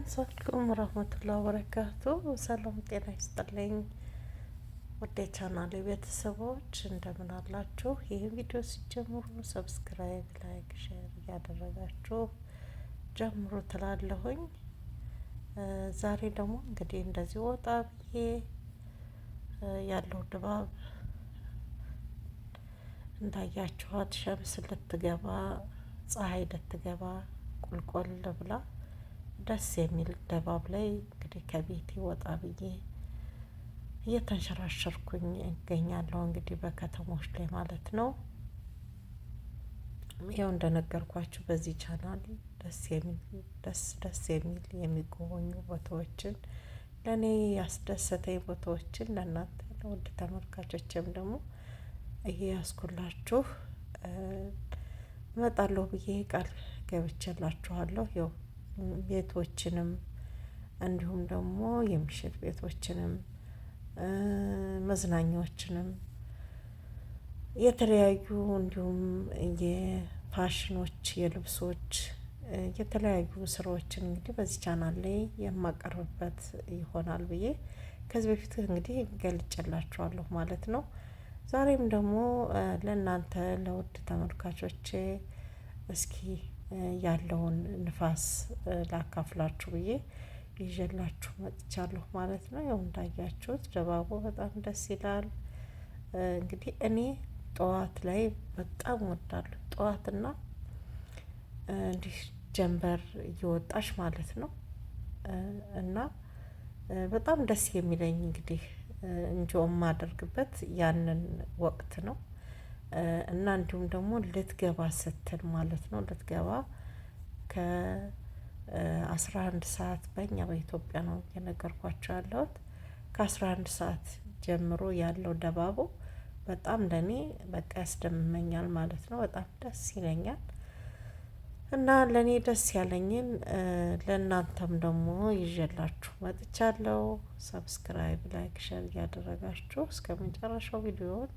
አሰላሙአለይኩም ወራህመቱላሂ ወበረካቱ። ሰላም ጤና ይስጥልኝ ወደ ቻናሌ ቤተሰቦች እንደምን አላችሁ? ይህን ቪዲዮ ሲጀምሩ ሰብስክራይብ፣ ላይክ፣ ሼር እያደረጋችሁ ጀምሩ ትላለሁኝ። ዛሬ ደግሞ እንግዲህ እንደዚህ ወጣ ብዬ ያለው ድባብ እንዳያችኋት ሸምስ ልትገባ ፀሐይ ልትገባ ቁልቁል ብላ ደስ የሚል ድባብ ላይ እንግዲህ ከቤቴ ወጣ ብዬ እየተንሸራሸርኩኝ እገኛለሁ። እንግዲህ በከተሞች ላይ ማለት ነው። ያው እንደነገርኳችሁ በዚህ ቻናል ደስ የሚል የሚጎበኙ ቦታዎችን ለእኔ ያስደሰተኝ ቦታዎችን ለእናንተ ለውድ ተመልካቾችም ደግሞ እያስኩላችሁ እመጣለሁ ብዬ ቃል ገብቼላችኋለሁ። ያው ቤቶችንም እንዲሁም ደግሞ የምሽት ቤቶችንም መዝናኛዎችንም የተለያዩ እንዲሁም የፋሽኖች የልብሶች የተለያዩ ስራዎችን እንግዲህ በዚህ ቻናል ላይ የማቀርብበት ይሆናል ብዬ ከዚህ በፊት እንግዲህ ገልጬላችኋለሁ ማለት ነው። ዛሬም ደግሞ ለእናንተ ለውድ ተመልካቾቼ እስኪ ያለውን ንፋስ ላካፍላችሁ ብዬ ይዤላችሁ መጥቻለሁ ማለት ነው። ያው እንዳያችሁት ድባቡ በጣም ደስ ይላል። እንግዲህ እኔ ጠዋት ላይ በጣም እወዳለሁ። ጠዋትና እንዲህ ጀንበር እየወጣች ማለት ነው እና በጣም ደስ የሚለኝ እንግዲህ እንጆይ የማደርግበት ያንን ወቅት ነው። እና እንዲሁም ደግሞ ልትገባ ስትል ማለት ነው ልትገባ ከ11 ሰዓት በእኛ በኢትዮጵያ ነው የነገርኳቸው ያለሁት። ከ11 ሰዓት ጀምሮ ያለው ድባቡ በጣም ለኔ በቃ ያስደምመኛል ማለት ነው። በጣም ደስ ይለኛል። እና ለኔ ደስ ያለኝን ለእናንተም ደግሞ ይዤላችሁ መጥቻለሁ። ሰብስክራይብ፣ ላይክ፣ ሼር እያደረጋችሁ እስከ መጨረሻው ቪዲዮውን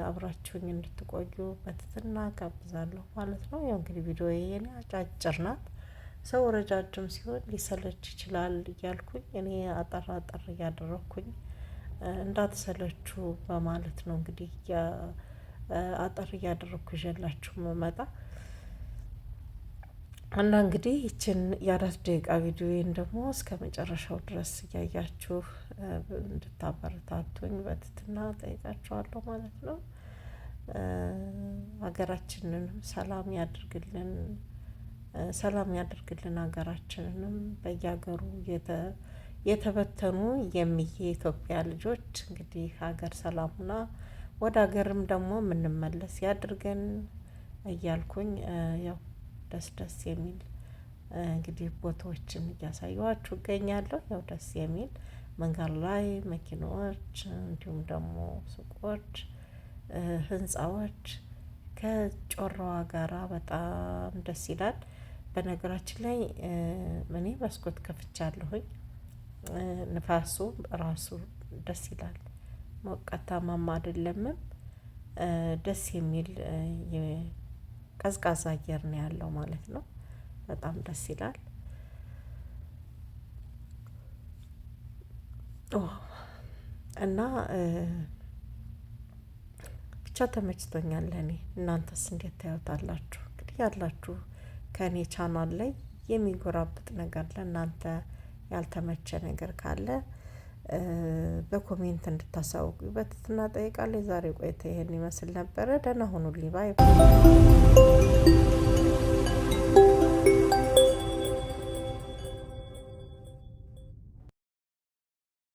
አብራችሁኝ እንድትቆዩ በትህትና ጋብዛለሁ ማለት ነው። ያው እንግዲህ ቪዲዮ የኔ አጫጭር ናት። ሰው ረጃጅም ሲሆን ሊሰለች ይችላል እያልኩኝ እኔ አጠር አጠር እያደረኩኝ እንዳትሰለችሁ በማለት ነው እንግዲህ አጠር እያደረኩ ይዤላችሁ መመጣ እና እንግዲህ ይችን የ4 ደቂቃ ቪዲዮዬን ደግሞ እስከ መጨረሻው ድረስ እያያችሁ እንድታበረታቱኝ በትህትና ጠይቃችኋለሁ ማለት ነው። ሀገራችንንም ሰላም ያድርግልን ሀገራችንንም በየሀገሩ የተበተኑ የኢትዮጵያ ልጆች እንግዲህ ሀገር ሰላሙና ወደ ሀገርም ደግሞ የምንመለስ ያድርገን እያልኩኝ ያው ደስ የሚል እንግዲህ ቦታዎችን እያሳየኋችሁ እገኛለሁ። ያው ደስ የሚል መንገድ ላይ መኪናዎች እንዲሁም ደግሞ ሱቆች፣ ህንጻዎች ከጮራዋ ጋራ በጣም ደስ ይላል። በነገራችን ላይ እኔ መስኮት ከፍቻለሁኝ። ንፋሱ ራሱ ደስ ይላል። ሞቃታማም አይደለምም። ደስ የሚል ቀዝቃዛ አየር ነው ያለው ማለት ነው። በጣም ደስ ይላል። እና ብቻ ተመችቶኛል ለኔ። እናንተስ እንዴት ታዩታላችሁ? እንግዲህ ያላችሁ ከኔ ቻናል ላይ የሚጎራብጥ ነገር ለእናንተ ያልተመቸ ነገር ካለ በኮሜንት እንድታሳውቁ በትህትና እጠይቃለሁ። የዛሬ ቆይታ ይሄን ይመስል ነበረ። ደህና ሁኑልኝ። ባይ